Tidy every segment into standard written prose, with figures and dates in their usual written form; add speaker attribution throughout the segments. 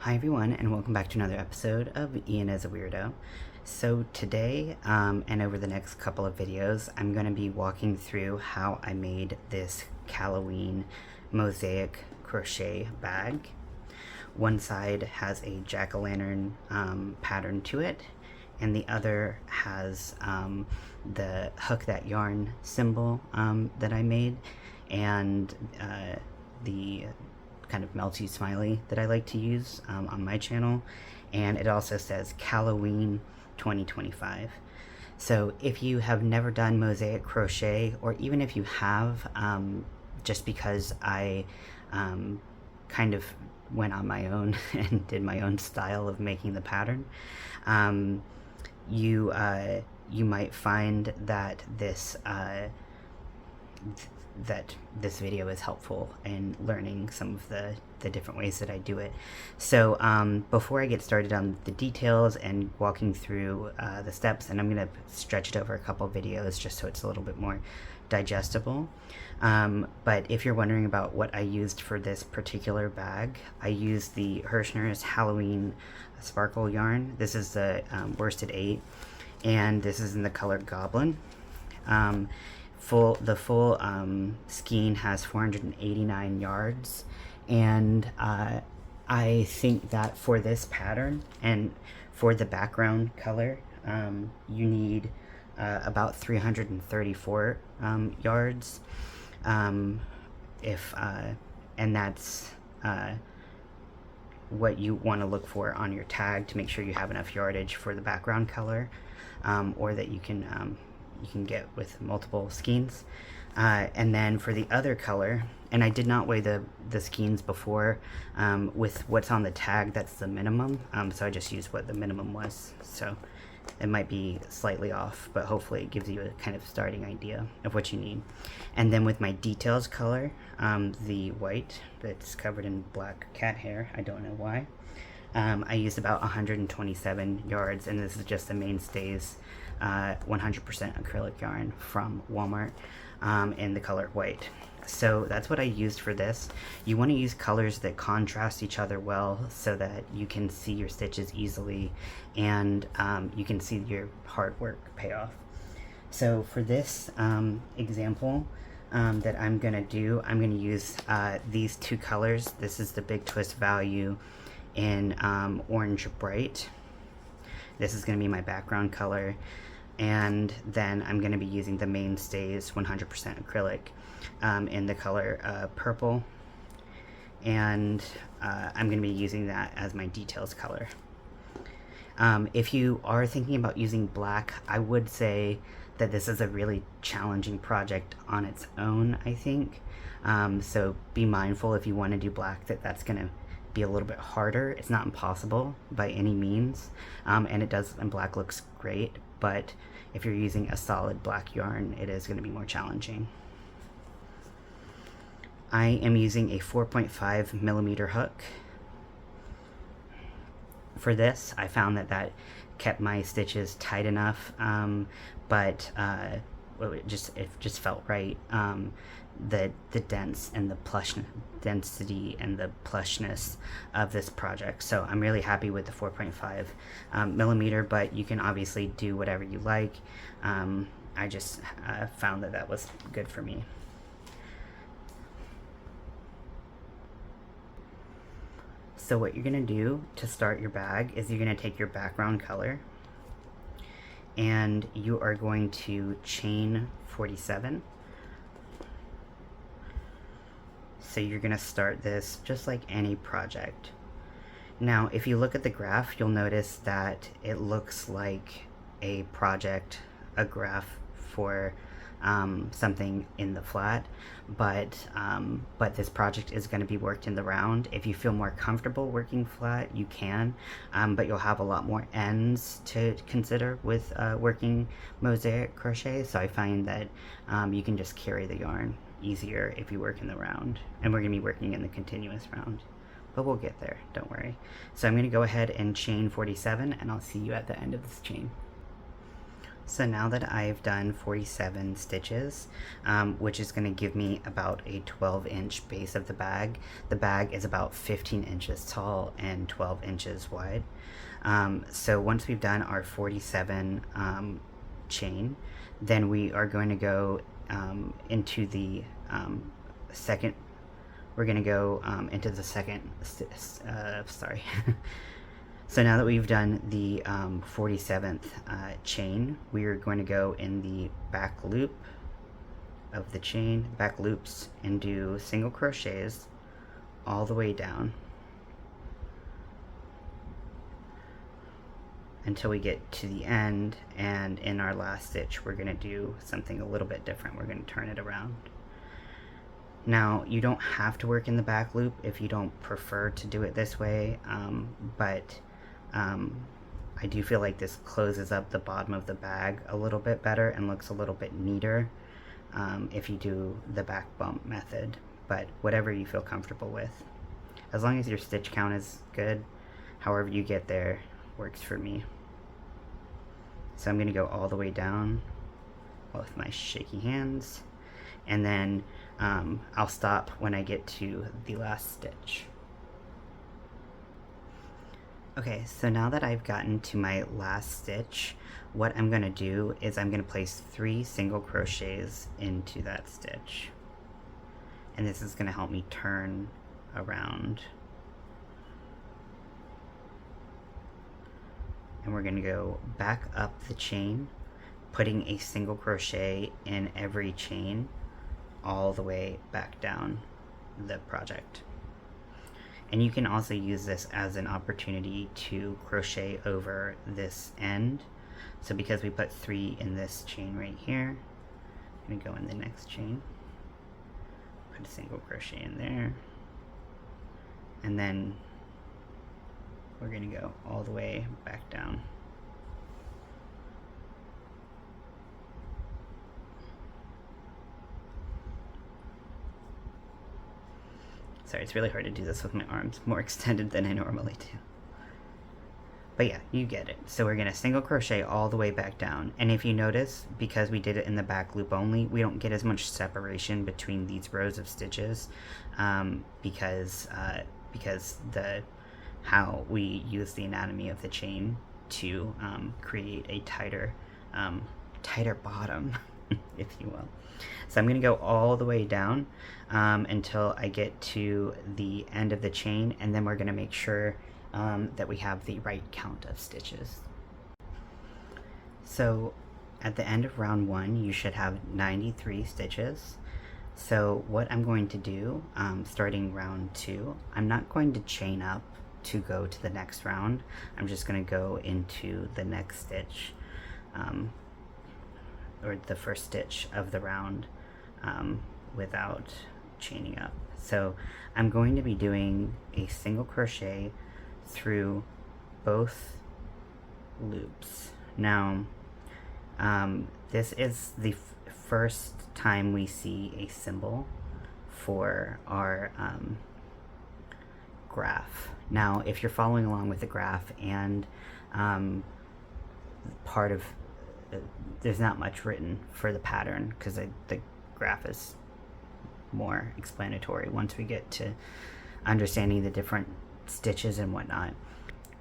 Speaker 1: Hi everyone, and welcome back to another episode of Ian as a Weirdo. So today, and over the next couple of videos, I'm going to be walking through how I made this CAL-OWEEN mosaic crochet bag. One side has a jack-o'-lantern pattern to it, and the other has the hook that yarn symbol that I made, and the kind of melty smiley that I like to use on my channel, and it also says CAL-OWEEN 2025. So if you have never done mosaic crochet, or even if you have, just because I kind of went on my own and did my own style of making the pattern, you might find that this video is helpful in learning some of the different ways that I do it. So before I get started on the details and walking through the steps, and I'm going to stretch it over a couple videos just so it's a little bit more digestible. But if you're wondering about what I used for this particular bag, I used the Hirschner's Halloween sparkle yarn. This is the worsted 8, and this is in the color Goblin. The full skein has 489 yards, and I think that for this pattern and for the background color, you need about 334 yards, and that's what you want to look for on your tag to make sure you have enough yardage for the background color, or that you can get with multiple skeins. And then for the other color, and I did not weigh the skeins before, with what's on the tag, that's the minimum, so I just used what the minimum was, so it might be slightly off, but hopefully it gives you a kind of starting idea of what you need. And then with my details color, the white that's covered in black cat hair, I don't know why, I used about 127 yards, and this is just the Mainstays 100% acrylic yarn from Walmart, in the color white. So that's what I used for this. You want to use colors that contrast each other well so that you can see your stitches easily, and you can see your hard work pay off. So for this example that I'm going to do, I'm going to use these two colors. This is the Big Twist Value in Orange Bright. This is going to be my background color, and then I'm going to be using the Mainstays 100% acrylic in the color Purple, and I'm going to be using that as my details color. If you are thinking about using black, I would say that this is a really challenging project on its own, I think. So be mindful if you want to do black that's going to be a little bit harder. It's not impossible by any means, and black looks great, but if you're using a solid black yarn, it is going to be more challenging. I am using a 4.5 millimeter hook. For this, I found that kept my stitches tight enough, but it just felt right. The density and the plushness of this project. So I'm really happy with the 4.5 millimeter, but you can obviously do whatever you like. I just found that was good for me. So what you're going to do to start your bag is you're going to take your background color, and you are going to chain 47. So you're going to start this just like any project. Now, if you look at the graph, you'll notice that it looks like a graph for something in the flat, but this project is going to be worked in the round. If you feel more comfortable working flat, you can, but you'll have a lot more ends to consider with working mosaic crochet, so I find that you can just carry the yarn easier if you work in the round, and we're going to be working in the continuous round, but we'll get there, don't worry. So I'm going to go ahead and chain 47, and I'll see you at the end of this chain. So now that I've done 47 stitches, which is going to give me about a 12-inch base of the bag is about 15 inches tall and 12 inches wide. So once we've done our 47 chain, then we are going to go into the second, we're going to go into the second, sorry. So now that we've done the 47th chain, we are going to go in the back loop of the chain, back loops, and do single crochets all the way down until we get to the end, and in our last stitch we're going to do something a little bit different. We're going to turn it around. Now, you don't have to work in the back loop if you don't prefer to do it this way, but I do feel like this closes up the bottom of the bag a little bit better and looks a little bit neater if you do the back bump method, but whatever you feel comfortable with. As long as your stitch count is good, however you get there works for me. So I'm going to go all the way down with my shaky hands, and then I'll stop when I get to the last stitch. Okay, so now that I've gotten to my last stitch, what I'm going to do is I'm going to place 3 single crochets into that stitch. And this is going to help me turn around. And we're going to go back up the chain, putting a single crochet in every chain all the way back down the project. And you can also use this as an opportunity to crochet over this end. So because we put 3 in this chain right here, I'm going to go in the next chain, put a single crochet in there, and then we're going to go all the way back down. Sorry, it's really hard to do this with my arms more extended than I normally do. But yeah, you get it. So we're gonna single crochet all the way back down. And if you notice, because we did it in the back loop only, we don't get as much separation between these rows of stitches because how we use the anatomy of the chain to create a tighter bottom, if you will. So I'm going to go all the way down until I get to the end of the chain, and then we're going to make sure that we have the right count of stitches. So at the end of round 1, you should have 93 stitches. So what I'm going to do, starting round 2, I'm not going to chain up to go to the next round. I'm just going to go into the next stitch, or the first stitch of the round without chaining up. So I'm going to be doing a single crochet through both loops. Now, this is the first time we see a symbol for our graph. Now, if you're following along with the graph and part of there's not much written for the pattern because the graph is more explanatory once we get to understanding the different stitches and whatnot.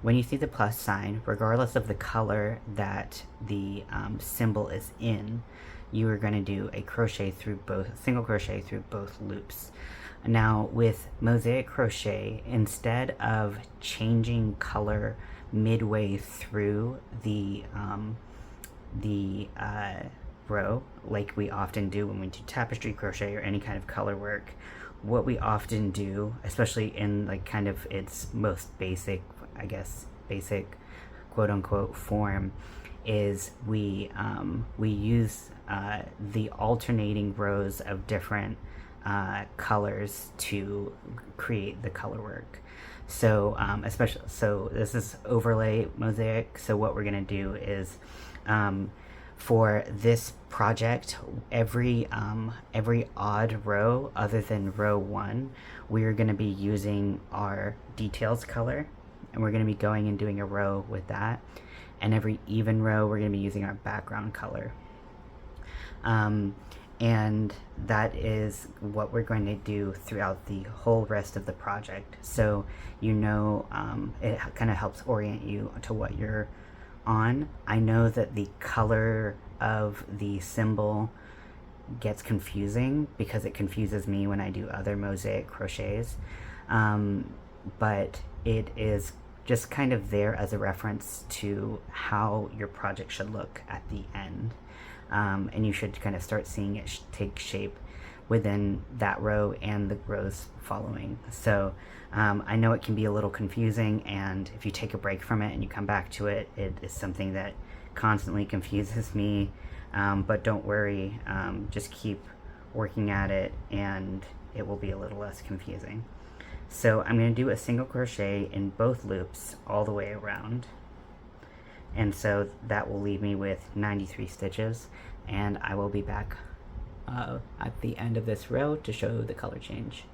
Speaker 1: When you see the plus sign, regardless of the color that the symbol is in, you are going to do a crochet through both, single crochet through both loops. Now with mosaic crochet, instead of changing color midway through the row like we often do when we do tapestry crochet or any kind of color work, what we often do, especially in like kind of its most basic, I guess, basic quote-unquote form, is we use the alternating rows of different colors to create the color work. So especially, so this is overlay mosaic. So what we're gonna do is for this project, every odd row other than row 1, we're going to be using our details color, and we're going to be going and doing a row with that. and every even row we're going to be using our background color. And that is what we're going to do throughout the whole rest of the project. So you know, it kind of helps orient you to what you're on. I know that the color of the symbol gets confusing because it confuses me when I do other mosaic crochets, but it is just kind of there as a reference to how your project should look at the end. And you should kind of start seeing it take shape within that row and the rows following. So I know it can be a little confusing, and if you take a break from it and you come back to it, it is something that constantly confuses me, but don't worry, just keep working at it and it will be a little less confusing. So I'm going to do a single crochet in both loops all the way around. And so that will leave me with 93 stitches, and I will be back at the end of this row to show the color change.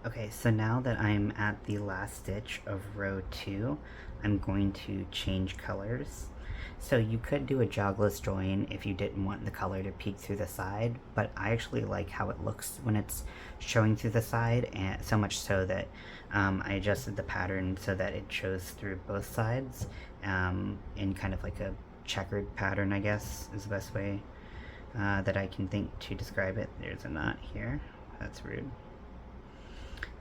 Speaker 1: Okay, so now that I'm at the last stitch of row 2, I'm going to change colors. So you could do a jogless join if you didn't want the color to peek through the side, but I actually like how it looks when it's showing through the side, and so much so that I adjusted the pattern so that it shows through both sides in kind of like a checkered pattern, I guess is the best way that I can think to describe it. There's a knot here. That's rude.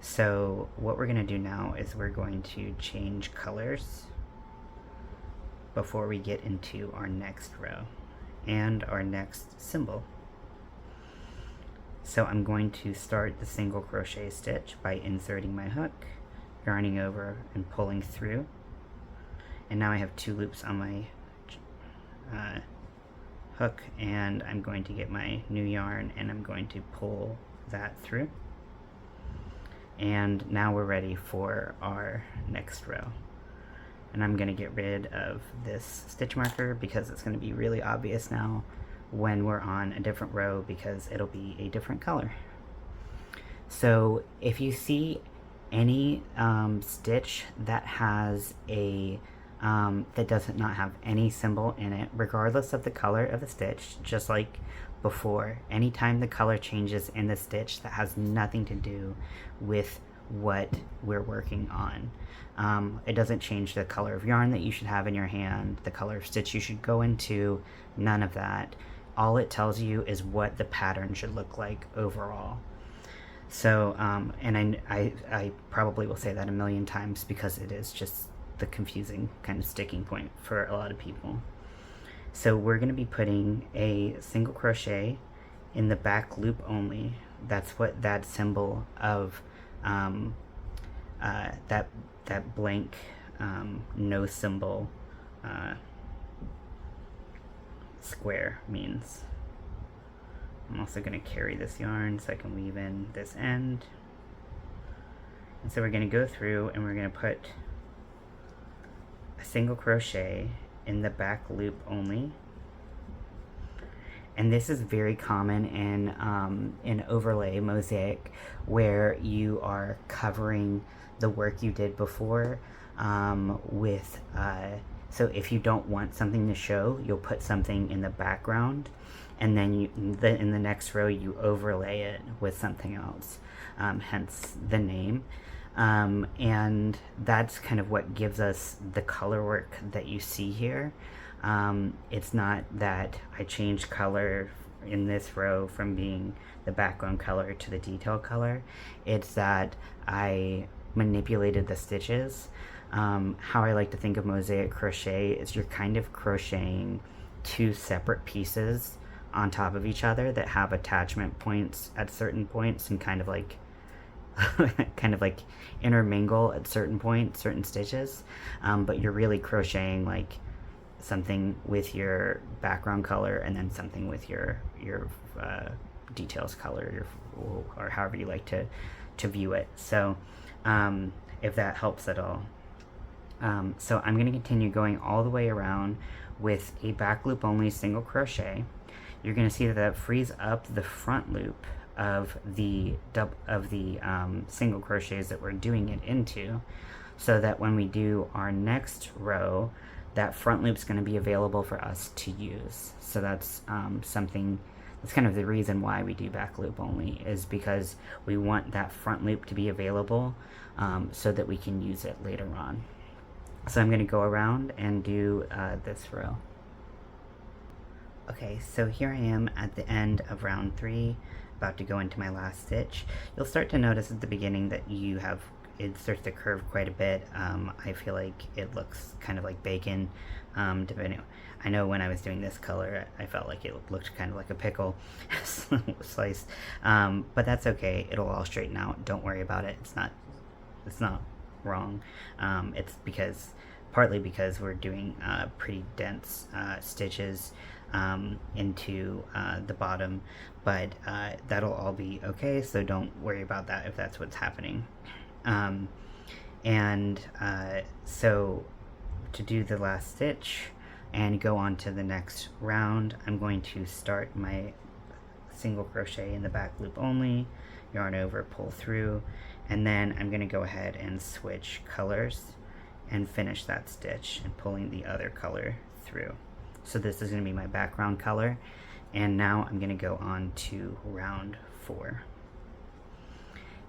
Speaker 1: So what we're going to do now is we're going to change colors before we get into our next row and our next symbol. So I'm going to start the single crochet stitch by inserting my hook, yarning over and pulling through, and now I have 2 loops on my hook, and I'm going to get my new yarn and I'm going to pull that through, and now we're ready for our next row. And I'm going to get rid of this stitch marker because it's going to be really obvious now when we're on a different row because it'll be a different color. So if you see any stitch that has a that does not have any symbol in it, regardless of the color of the stitch, just like before, anytime the color changes in the stitch, that has nothing to do with what we're working on. It doesn't change the color of yarn that you should have in your hand, the color of stitch you should go into, none of that. All it tells you is what the pattern should look like overall. So, and I probably will say that a million times because it is just the confusing kind of sticking point for a lot of people. So we're going to be putting a single crochet in the back loop only. That's what that symbol of that blank no symbol square means. I'm also going to carry this yarn so I can weave in this end. And so we're going to go through and we're going to put a single crochet in the back loop only. And this is very common in overlay mosaic, where you are covering the work you did before with, so if you don't want something to show, you'll put something in the background, and then in the next row you overlay it with something else, hence the name. And that's kind of what gives us the color work that you see here. It's not that I changed color in this row from being the background color to the detail color. It's that I manipulated the stitches. How I like to think of mosaic crochet is you're kind of crocheting 2 separate pieces on top of each other that have attachment points at certain points and kind of like intermingle at certain points, certain stitches, but you're really crocheting like something with your background color and then something with your details color, or however you like to view it. So if that helps at all. So I'm going to continue going all the way around with a back loop only single crochet. You're going to see that frees up the front loop of the single crochets that we're doing it into, so that when we do our next row, that front loop's going to be available for us to use. So that's something, that's kind of the reason why we do back loop only, is because we want that front loop to be available so that we can use it later on. So I'm going to go around and do this row. Okay, so here I am at the end of round 3, about to go into my last stitch. You'll start to notice at the beginning that it starts to curve quite a bit. I feel like it looks kind of like bacon. Depending, I know when I was doing this color, I felt like it looked kind of like a pickle sliced. But that's okay. It'll all straighten out. Don't worry about it. It's not wrong. It's partly because we're doing pretty dense stitches into the bottom, but that'll all be okay, so don't worry about that if that's what's happening. So to do the last stitch and go on to the next round, I'm going to start my single crochet in the back loop only, yarn over, pull through, and then I'm going to go ahead and switch colors and finish that stitch and pulling the other color through. So this is going to be my background color, and now I'm going to go on to round 4.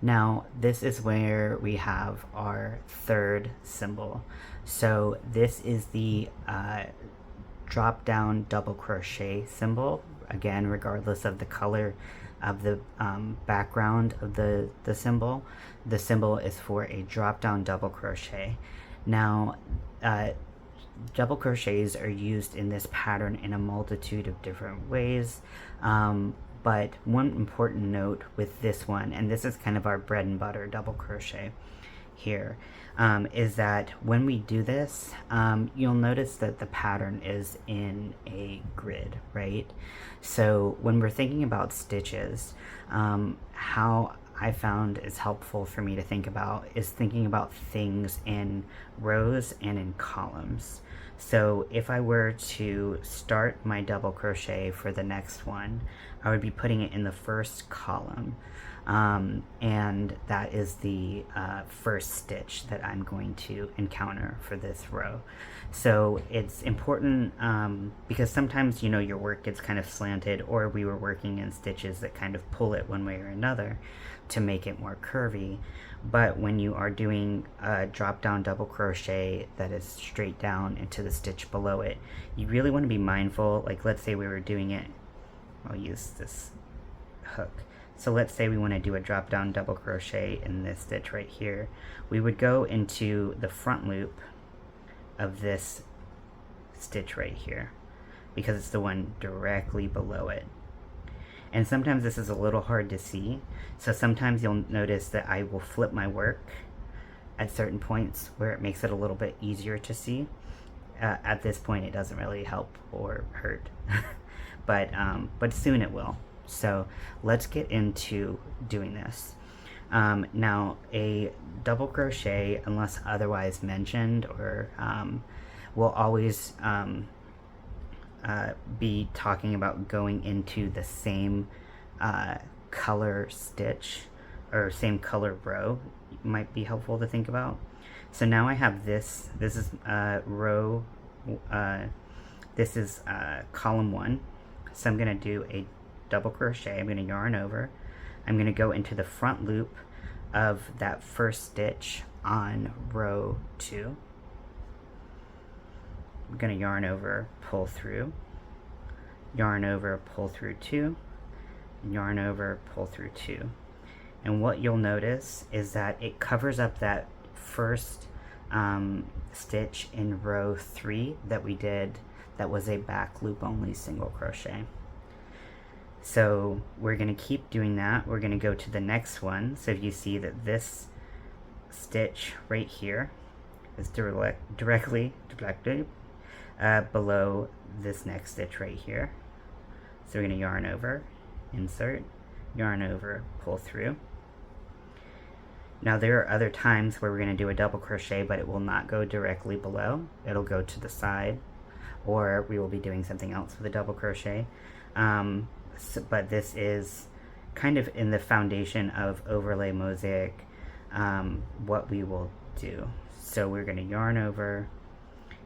Speaker 1: Now this is where we have our third symbol. So this is the drop down double crochet symbol, again regardless of the color of the background of the symbol. The symbol is for a drop down double crochet. Now double crochets are used in this pattern in a multitude of different ways, but one important note with this one, and this is kind of our bread and butter double crochet here, is that when we do this, you'll notice that the pattern is in a grid, right? So when we're thinking about stitches, how I found is helpful for me to think about is thinking about things in rows and in columns. So if I were to start my double crochet for the next one, I would be putting it in the first column, and that is the first stitch that I'm going to encounter for this row. So it's important because sometimes, you know, your work gets kind of slanted, or we were working in stitches that kind of pull it one way or another to make it more curvy. But when you are doing a drop down double crochet that is straight down into the stitch below it, you really want to be mindful. Like, let's say we were doing it, I'll use this hook. So let's say we want to do a drop down double crochet in this stitch right here. We would go into the front loop of this stitch right here because it's the one directly below it. And sometimes this is a little hard to see, so sometimes you'll notice that I will flip my work at certain points where it makes it a little bit easier to see. At this point it doesn't really help or hurt, but soon it will. So let's get into doing this. Now a double crochet, unless otherwise mentioned, or will always be talking about going into the same color stitch or same color row. Might be helpful to think about. So now I have this is row, this is column 1. So I'm going to do a double crochet. I'm going to yarn over. I'm going to go into the front loop of that first stitch on row 2. I'm going to yarn over, pull through, yarn over, pull through 2, yarn over, pull through 2. And what you'll notice is that it covers up that first stitch in row 3 that we did, that was a back loop only single crochet. So we're going to keep doing that. We're going to go to the next one. So if you see that this stitch right here is directly below this next stitch right here. So we're going to yarn over, insert, yarn over, pull through. Now there are other times where we're going to do a double crochet, but it will not go directly below. It'll go to the side, or we will be doing something else with a double crochet. But this is kind of in the foundation of overlay mosaic, what we will do. So we're going to yarn over,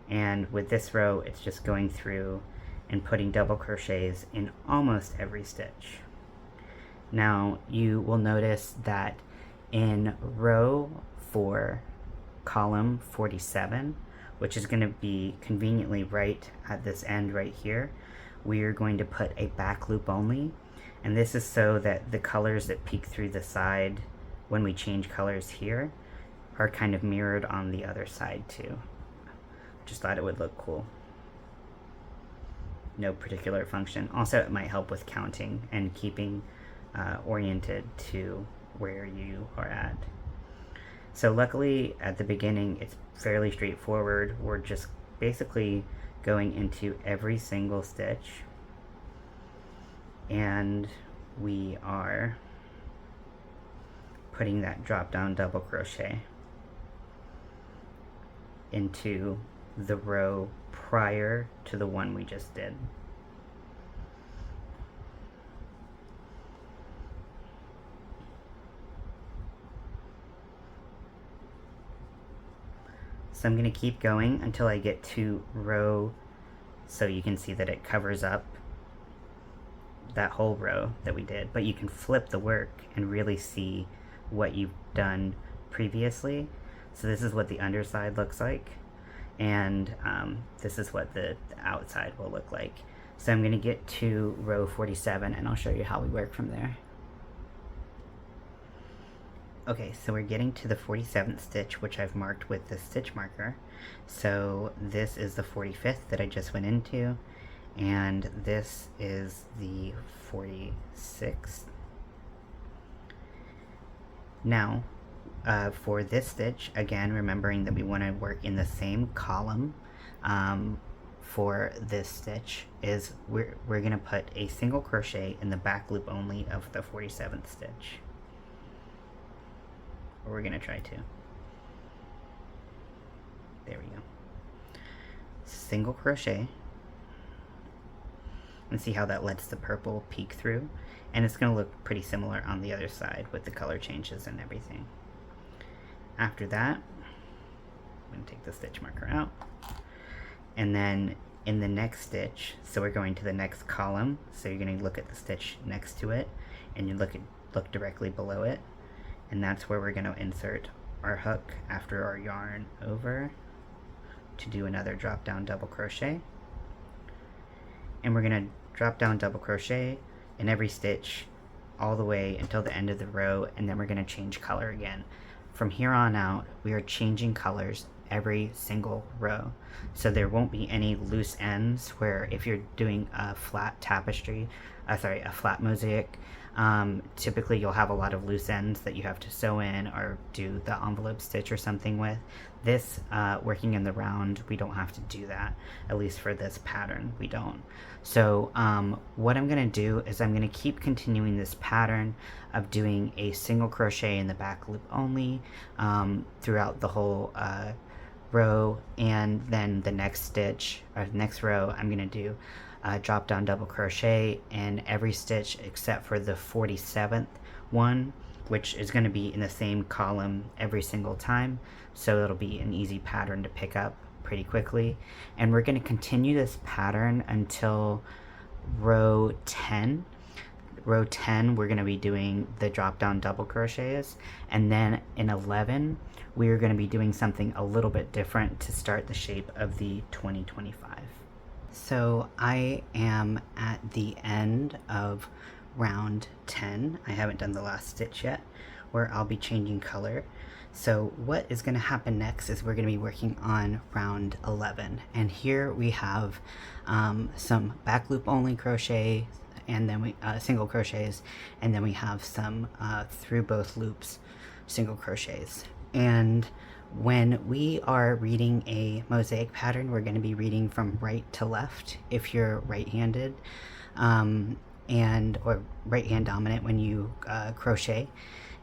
Speaker 1: And with this row, it's just going through and putting double crochets in almost every stitch. Now you will notice that in row 4, column 47, which is going to be conveniently right at this end right here, we are going to put a back loop only, and this is so that the colors that peek through the side when we change colors here are kind of mirrored on the other side too. Just thought it would look cool. No particular function. Also, it might help with counting and keeping oriented to where you are at. So luckily at the beginning it's fairly straightforward. We're just basically going into every single stitch, and we are putting that drop down double crochet into the row prior to the one we just did. So I'm going to keep going until I get to row, so you can see that it covers up that whole row that we did, but you can flip the work and really see what you've done previously. So this is what the underside looks like, and this is what the outside will look like. So I'm going to get to row 47 and I'll show you how we work from there. Okay, so we're getting to the 47th stitch, which I've marked with the stitch marker. So this is the 45th that I just went into, and this is the 46th. Now, for this stitch, again, remembering that we want to work in the same column for this stitch, is we're going to put a single crochet in the back loop only of the 47th stitch. Or we're going to try to. There we go. Single crochet. And see how that lets the purple peek through. And it's going to look pretty similar on the other side with the color changes and everything. After that, I'm going to take the stitch marker out. And then in the next stitch, so we're going to the next column, so you're going to look at the stitch next to it, and you look directly below it. And that's where we're going to insert our hook after our yarn over to do another drop down double crochet. And we're going to drop down double crochet in every stitch all the way until the end of the row, and then we're going to change color again. From here on out, we are changing colors every single row. So there won't be any loose ends where if you're doing a flat tapestry, a flat mosaic, typically you'll have a lot of loose ends that you have to sew in or do the envelope stitch or something with. This, working in the round, we don't have to do that. At least for this pattern, we don't. So what I'm going to do is I'm going to keep continuing this pattern of doing a single crochet in the back loop only throughout the whole row, and then the next stitch, or next row, I'm going to do drop down double crochet in every stitch except for the 47th one, which is going to be in the same column every single time, so it'll be an easy pattern to pick up pretty quickly. And we're going to continue this pattern until row 10. Row 10 we're going to be doing the drop down double crochets, and then in 11 we are going to be doing something a little bit different to start the shape of the 2025. So I am at the end of round 10. I haven't done the last stitch yet, where I'll be changing color. So what is going to happen next is we're going to be working on round 11, and here we have some back loop only crochet, and then we single crochets, and then we have some through both loops single crochets. And when we are reading a mosaic pattern, we're going to be reading from right to left if you're right-handed, or right hand dominant when you crochet.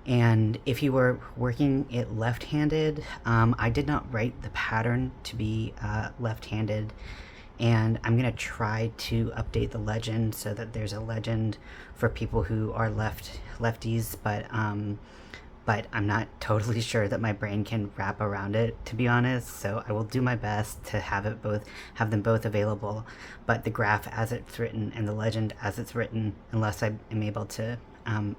Speaker 1: And if you were working it left-handed, I did not write the pattern to be left-handed, and I'm going to try to update the legend so that there's a legend for people who are lefties, but but I'm not totally sure that my brain can wrap around it, to be honest, so I will do my best to have them both available, but the graph as it's written and the legend as it's written, unless I am able to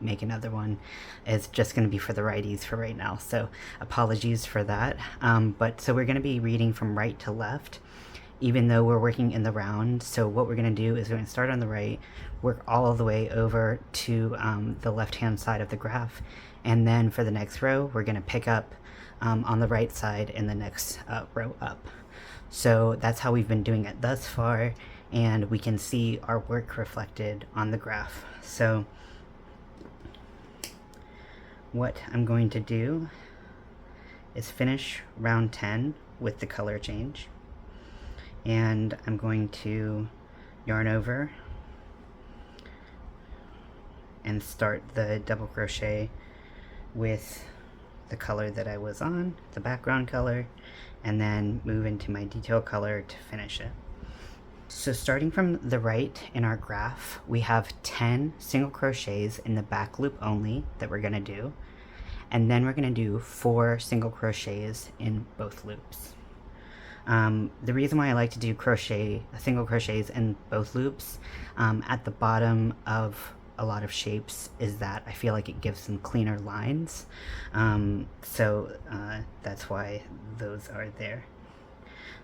Speaker 1: make another one, is just going to be for the righties for right now, so apologies for that. But so we're going to be reading from right to left, even though we're working in the round. So what we're going to do is we're going to start on the right, work all the way over to the left hand side of the graph, and then for the next row we're going to pick up on the right side in the next row up. So that's how we've been doing it thus far, and we can see our work reflected on the graph. So what I'm going to do is finish round 10 with the color change, and I'm going to yarn over and start the double crochet with the color that I was on, the background color, and then move into my detail color to finish it. So starting from the right in our graph, we have 10 single crochets in the back loop only that we're going to do, and then we're going to do 4 single crochets in both loops. The reason why I like to do single crochets in both loops at the bottom of a lot of shapes is that I feel like it gives some cleaner lines, so that's why those are there.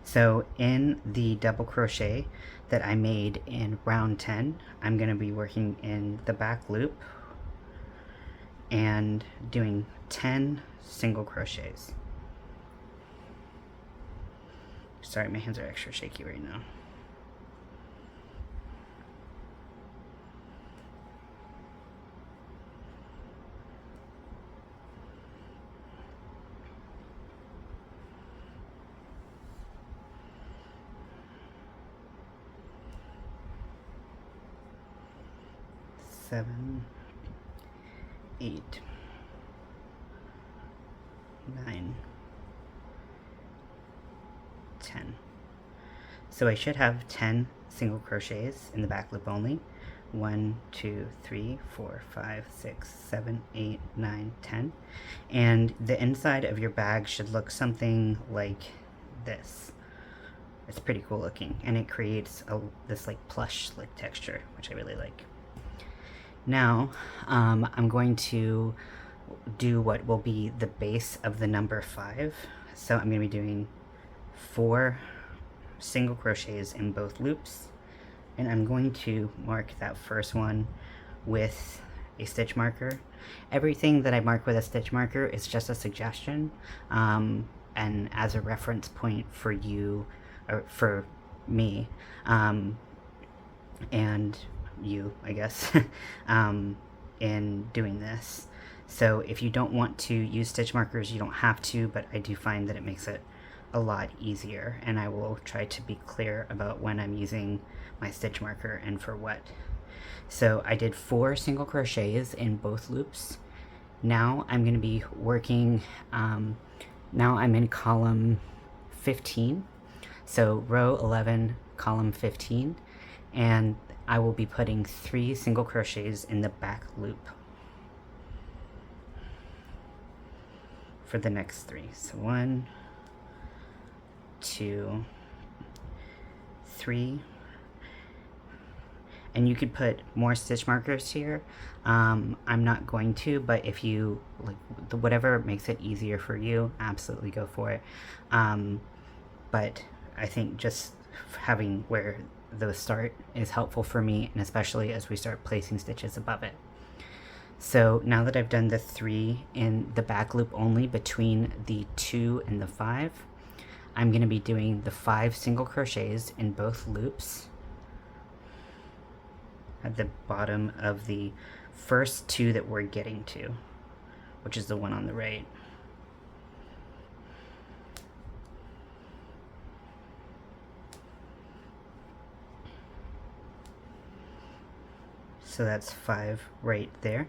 Speaker 1: So in the double crochet that I made in round 10, I'm going to be working in the back loop and doing 10 single crochets. Sorry, my hands are extra shaky right now. Seven, 8, 9, 10. So I should have 10 single crochets in the back loop only. 1, 2, 3, 4, 5, 6, 7, 8, 9, 10. And the inside of your bag should look something like this. It's pretty cool looking, and it creates this like plush like texture, which I really like. Now I'm going to do what will be the base of the number 5. So I'm going to be doing 4 single crochets in both loops, and I'm going to mark that first one with a stitch marker. Everything that I mark with a stitch marker is just a suggestion and as a reference point for you, or for me, and you, I guess, in doing this. So if you don't want to use stitch markers, you don't have to, but I do find that it makes it a lot easier, and I will try to be clear about when I'm using my stitch marker and for what. So I did 4 single crochets in both loops. Now I'm going to be working, now I'm in column 15, so row 11, column 15, and I will be putting 3 single crochets in the back loop for the next 3. So 1, 2, 3, and you could put more stitch markers here. I'm not going to, but if you like, whatever makes it easier for you, absolutely go for it. But I think just having where those start is helpful for me, and especially as we start placing stitches above it. So now that I've done the 3 in the back loop only between the 2 and the 5, I'm going to be doing the 5 single crochets in both loops at the bottom of the first 2 that we're getting to, which is the one on the right. So that's 5 right there.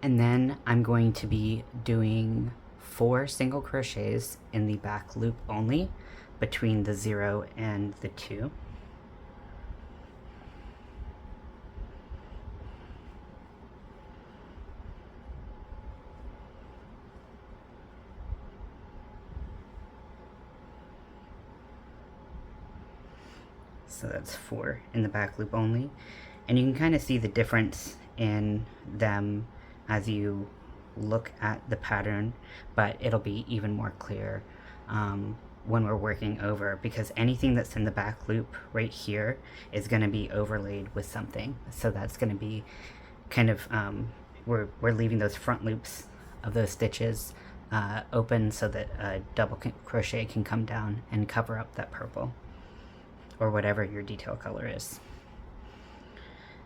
Speaker 1: And then I'm going to be doing 4 single crochets in the back loop only between the 0 and the 2. So that's 4 in the back loop only. And you can kind of see the difference in them as you look at the pattern, but it'll be even more clear when we're working over, because anything that's in the back loop right here is going to be overlaid with something. So that's going to be kind of, we're leaving those front loops of those stitches open so that a double crochet can come down and cover up that purple or whatever your detail color is.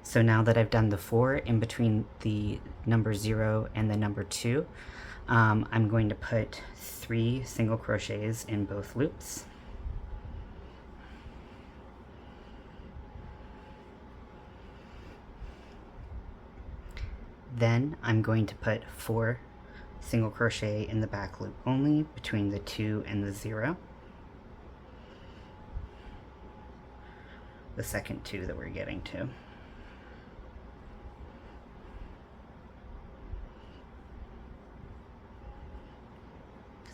Speaker 1: So now that I've done the 4 in between the number 0 and the number 2, I'm going to put 3 single crochets in both loops. Then I'm going to put 4 single crochet in the back loop only between the 2 and the 0. The second 2 that we're getting to.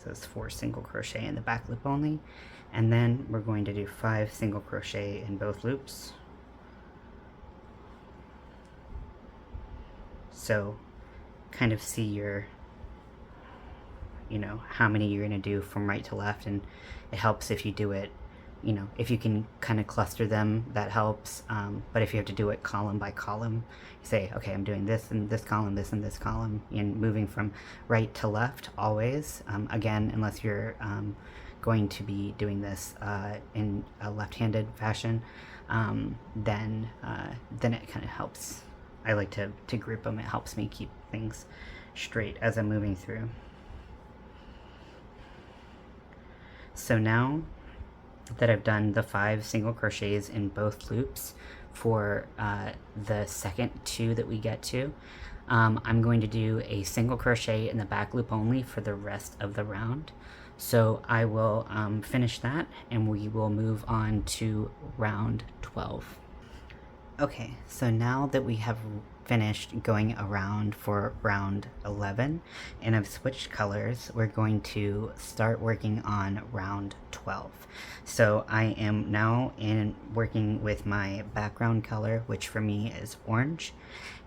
Speaker 1: So it's 4 single crochet in the back loop only, and then we're going to do 5 single crochet in both loops. So kind of see your, you know, how many you're going to do from right to left, and it helps if you do it, you know, if you can kind of cluster them, that helps. But if you have to do it column by column, you say, okay, I'm doing this in this column, this in this column, and moving from right to left always. Again, unless you're going to be doing this in a left-handed fashion, then it kind of helps. I like to group them. It helps me keep things straight as I'm moving through. So now that I've done the 5 single crochets in both loops for the second 2 that we get to, I'm going to do a single crochet in the back loop only for the rest of the round. So I will finish that, and we will move on to round 12. Okay, so now that we have finished going around for round 11 and I've switched colors, we're going to start working on round 12. So I am now working with my background color, which for me is orange,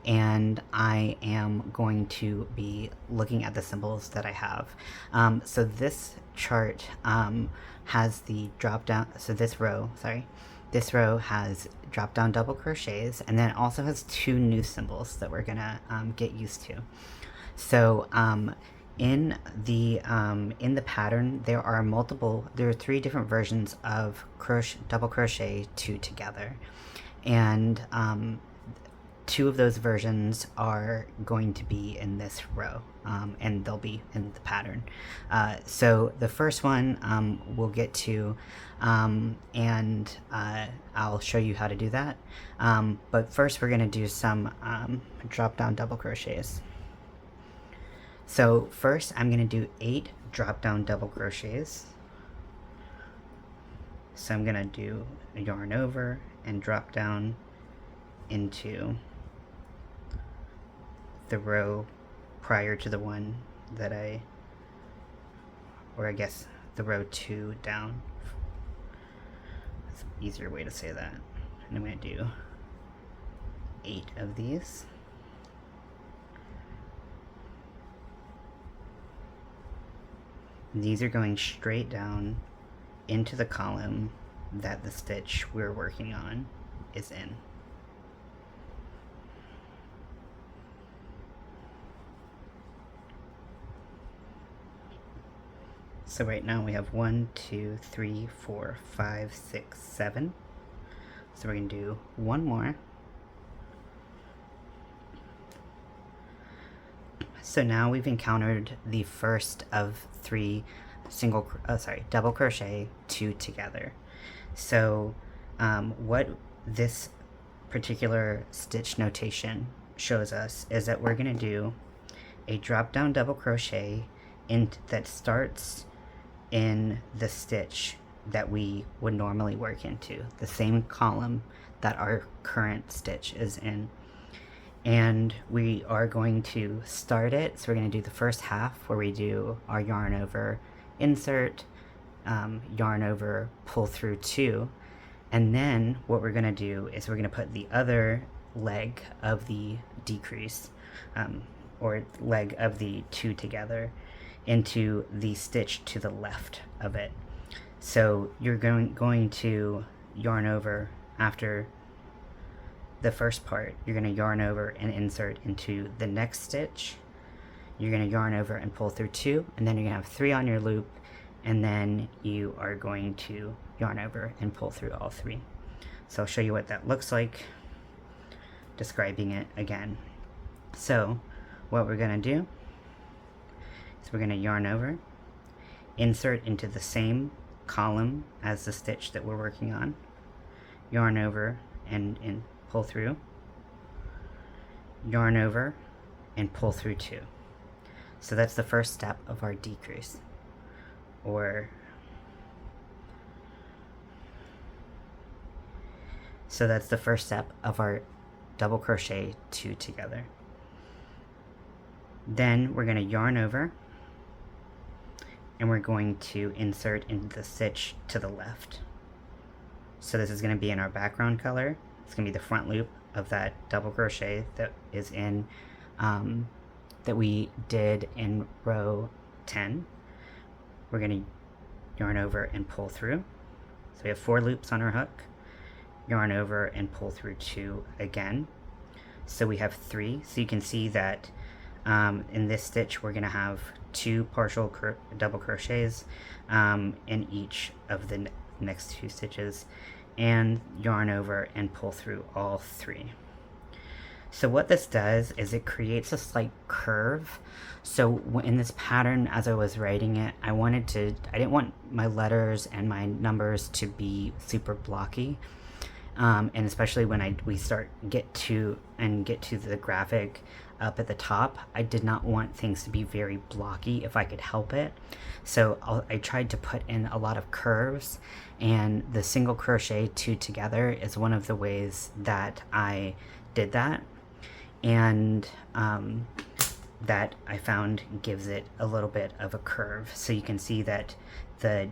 Speaker 1: and I am going to be looking at the symbols that I have. So this chart has the drop down, so this row has drop down double crochets, and then it also has 2 new symbols that we're gonna get used to. So in the pattern there are 3 different versions of double crochet 2 together, and 2 of those versions are going to be in this row, and they'll be in the pattern. So the first one we'll get to, and I'll show you how to do that. But first we're going to do some drop down double crochets. So first I'm going to do 8 drop down double crochets. So I'm going to do a yarn over and drop down into the row prior to the one that I guess the row 2 down. That's an easier way to say that. And I'm going to do 8 of these. And these are going straight down into the column that the stitch we're working on is in. So right now we have 1, 2, 3, 4, 5, 6, 7. So we're going to do 1 more. So now we've encountered the first of 3 double crochet 2 together. So what this particular stitch notation shows us is that we're going to do a drop down double crochet that starts in the stitch that we would normally work into, the same column that our current stitch is in. And we are going to start it, so we're going to do the first half where we do our yarn over, insert, yarn over, pull through 2, And then what we're going to do is we're going to put the other leg of the decrease, or leg of the two together, into the stitch to the left of it. So you're going to yarn over after the first part. You're going to yarn over and insert into the next stitch. You're going to yarn over and pull through 2, and then you're going to have 3 on your loop, and then you are going to yarn over and pull through all 3. So I'll show you what that looks like, describing it again. So what we're going to do is we're going to yarn over, insert into the same column as the stitch that we're working on, yarn over and pull through, yarn over and pull through 2. So that's the first step of our decrease, so that's the first step of our double crochet 2 together. Then we're going to yarn over and we're going to insert into the stitch to the left. So this is going to be in our background color. It's going to be the front loop of that double crochet that is in that we did in row 10. We're going to yarn over and pull through. So we have 4 loops on our hook, yarn over and pull through 2 again. So we have 3. So you can see that in this stitch we're going to have 2 partial double crochets in each of the next 2 stitches, and yarn over and pull through all 3. So what this does is it creates a slight curve. So in this pattern, as I was writing it, I didn't want my letters and my numbers to be super blocky. And especially when we get to the graphic up at the top, I did not want things to be very blocky if I could help it. So I tried to put in a lot of curves, and the single crochet 2 together is one of the ways that I did that, and that I found gives it a little bit of a curve. So you can see that the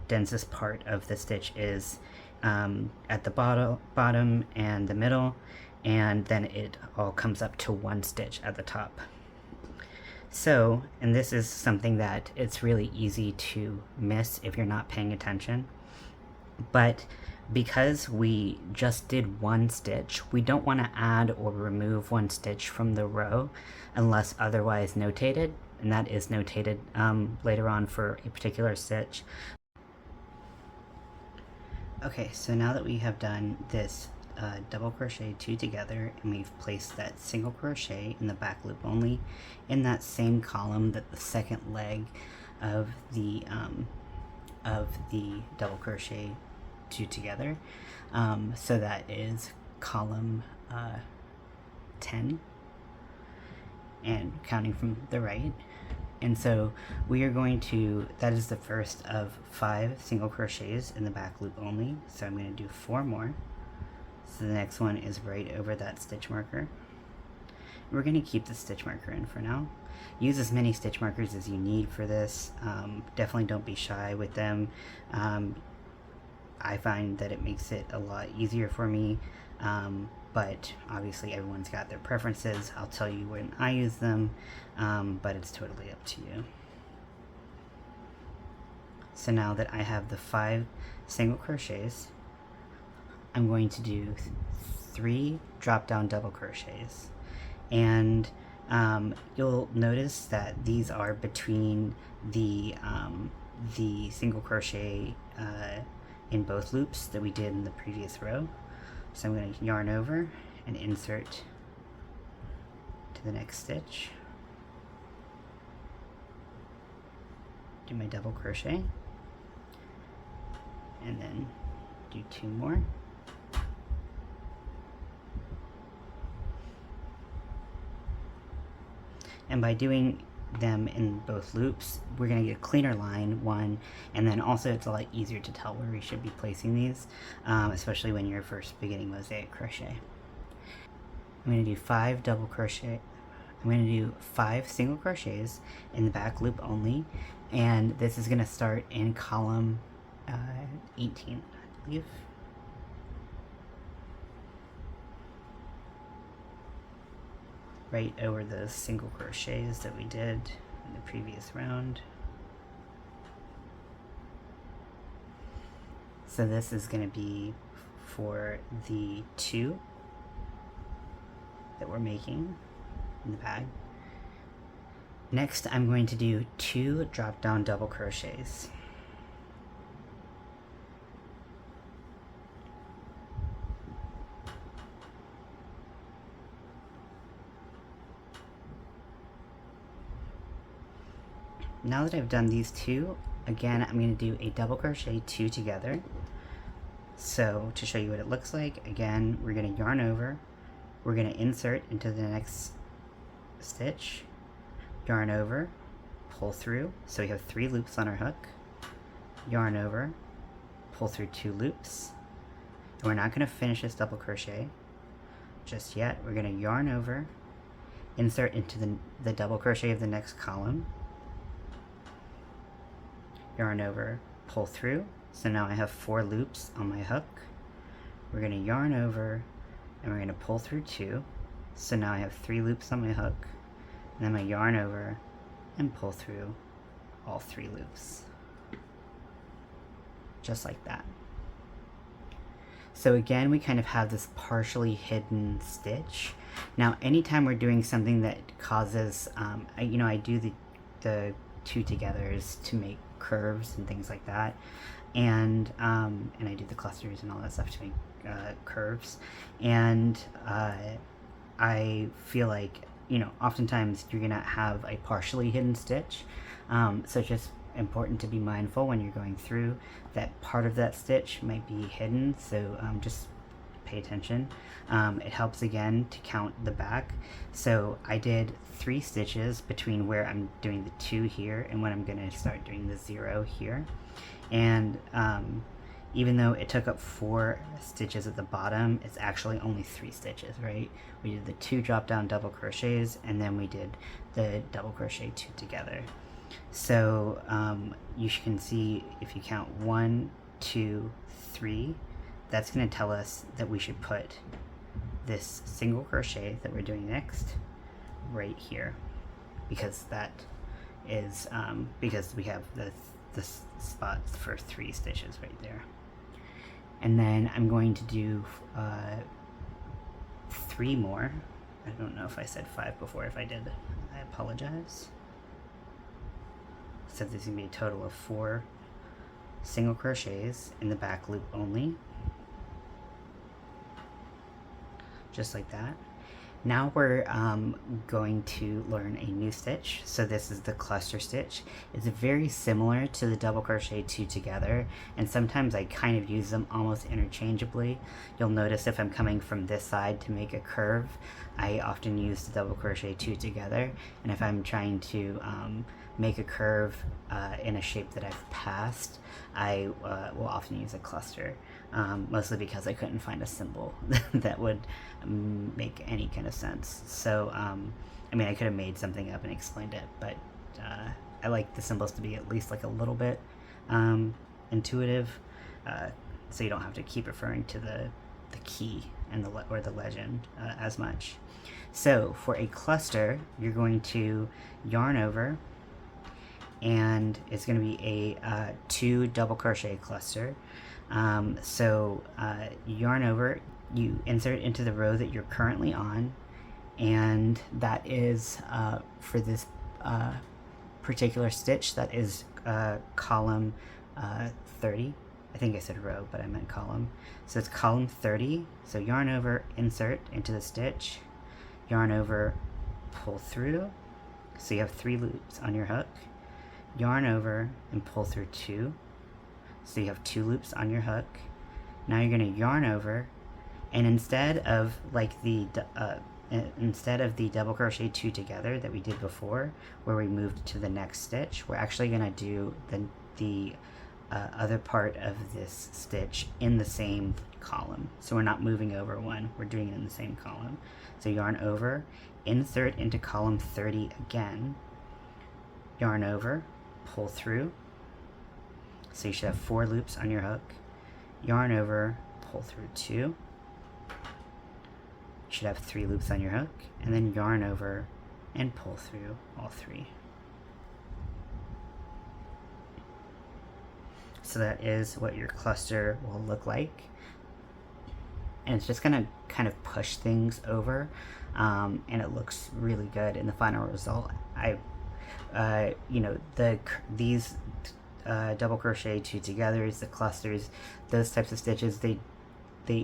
Speaker 1: densest part of the stitch is at the bottom and the middle, and then it all comes up to 1 stitch at the top. So, and this is something that it's really easy to miss if you're not paying attention, but because we just did 1 stitch, we don't want to add or remove 1 stitch from the row unless otherwise notated, and that is notated later on for a particular stitch. Okay, so now that we have done this double crochet 2 together, and we've placed that single crochet in the back loop only in that same column that the second leg of the double crochet 2 together, so that is column 10, and counting from the right. And so we are going to, that is the first of 5 single crochets in the back loop only, so I'm going to do 4 more. So the next one is right over that stitch marker. We're going to keep the stitch marker in for now. Use as many stitch markers as you need for this. Definitely don't be shy with them. I find that it makes it a lot easier for me, but obviously everyone's got their preferences. I'll tell you when I use them, but it's totally up to you. So now that I have the 5 single crochets, I'm going to do 3 drop down double crochets, and you'll notice that these are between the single crochet in both loops that we did in the previous row. So I'm going to yarn over and insert to the next stitch, do my double crochet, and then do 2 more. And by doing them in both loops, we're going to get a cleaner line, one, and then also it's a lot easier to tell where we should be placing these, especially when you're first beginning mosaic crochet. I'm going to do 5 double crochet. I'm going to do 5 single crochets in the back loop only, and this is going to start in column 18, I believe. right over the single crochets that we did in the previous round. So this is going to be for the 2 that we're making in the bag. Next, I'm going to do 2 drop down double crochets. Now that I've done these 2, again, I'm going to do a double crochet 2 together. So to show you what it looks like, again, we're going to yarn over, we're going to insert into the next stitch, yarn over, pull through, so we have 3 loops on our hook, yarn over, pull through 2 loops, and we're not going to finish this double crochet just yet. We're going to yarn over, insert into the double crochet of the next column, yarn over, pull through, so now I have 4 loops on my hook. We're going to yarn over, and we're going to pull through 2, so now I have 3 loops on my hook, and then I'm going to yarn over and pull through all 3 loops, just like that. So again, we kind of have this partially hidden stitch. Now anytime we're doing something that causes, I do the 2 togethers to make curves and things like that, and I do the clusters and all that stuff to make curves, and I feel like, oftentimes you're gonna have a partially hidden stitch, so it's just important to be mindful when you're going through that part of that stitch might be hidden, so just pay attention. It helps again to count the back. So I did 3 stitches between where I'm doing the 2 here and when I'm going to start doing the 0 here, and even though it took up 4 stitches at the bottom, it's actually only 3 stitches, right? We did the 2 drop down double crochets, and then we did the double crochet 2 together. So you can see, if you count 1, 2, 3, that's going to tell us that we should put this single crochet that we're doing next right here, because that is because we have the spots for 3 stitches right there. And then I'm going to do 3 more. I don't know if I said 5 before. If I did, I apologize. So there's going to be a total of 4 single crochets in the back loop only, just like that. Now we're going to learn a new stitch. So this is the cluster stitch. It's very similar to the double crochet 2 together, and sometimes I kind of use them almost interchangeably. You'll notice if I'm coming from this side to make a curve, I often use the double crochet 2 together, and if I'm trying to make a curve in a shape that I've passed, I will often use a cluster, mostly because I couldn't find a symbol that would make any kind of sense. So I mean, I could have made something up and explained it, but I like the symbols to be at least like a little bit intuitive, so you don't have to keep referring to the key and the legend as much. So for a cluster, you're going to yarn over, and it's going to be a 2 double crochet cluster. So you yarn over, you insert into the row that you're currently on, and that is for this particular stitch, that is column 30. I think I said row, but I meant column. So it's column 30. So yarn over, insert into the stitch, yarn over, pull through, so you have 3 loops on your hook, yarn over and pull through 2, so you have 2 loops on your hook. Now you're going to yarn over, and instead of like the double crochet 2 together that we did before, where we moved to the next stitch, we're actually going to do the other part of this stitch in the same column. So we're not moving over one, we're doing it in the same column. So yarn over, insert into column 30 again, yarn over, pull through, so you should have 4 loops on your hook, yarn over, pull through 2, should have 3 loops on your hook, and then yarn over and pull through all 3. So that is what your cluster will look like. And it's just gonna kind of push things over, and it looks really good in the final result. You know, these double crochet 2 togethers, the clusters, those types of stitches, they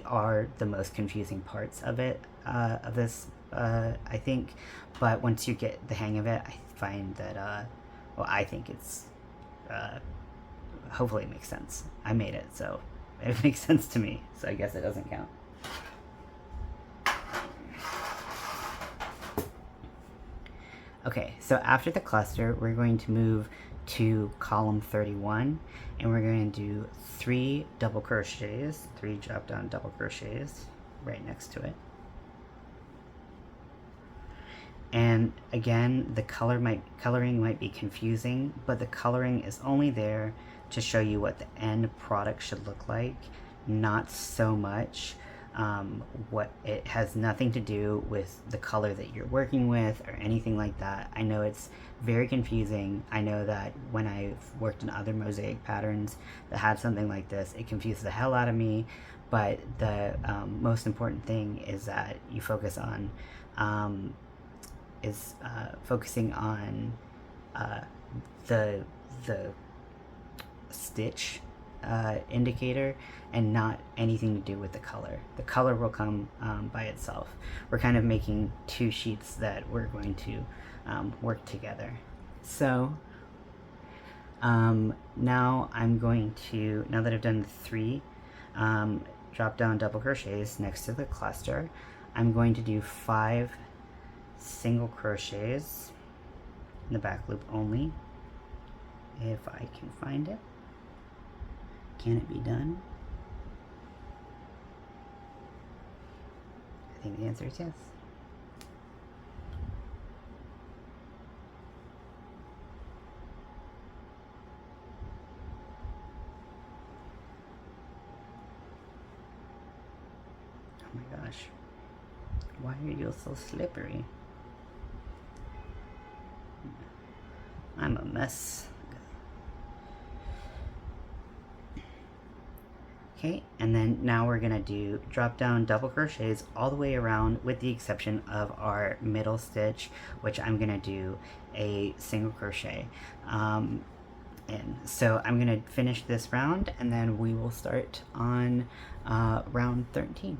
Speaker 1: are the most confusing parts of it, of this, I think. But once you get the hang of it, I find that, well, I think it's, hopefully it makes sense. I made it, so it makes sense to me, so I guess it doesn't count. Okay, so after the cluster, we're going to move to column 31, and we're going to do 3 double crochets, 3 drop down double crochets right next to it. And again, the coloring might be confusing, but the coloring is only there to show you what the end product should look like, not so much what it has nothing to do with the color that you're working with or anything like that. I know it's very confusing. I know that when I've worked in other mosaic patterns that had something like this, it confused the hell out of me. But the most important thing is that you focus on focusing on the stitch indicator and not anything to do with the color. The color will come by itself. We're kind of making 2 sheets that we're going to work together. So now I'm going to, now that I've done the 3 drop down double crochets next to the cluster, I'm going to do 5 single crochets in the back loop only, if I can find it. Can it be done? I think the answer is yes. Oh my gosh. Why are you so slippery? I'm a mess. Okay, and then now we're gonna do drop down double crochets all the way around, with the exception of our middle stitch, which I'm gonna do a single crochet in. So I'm gonna finish this round, and then we will start on round 13.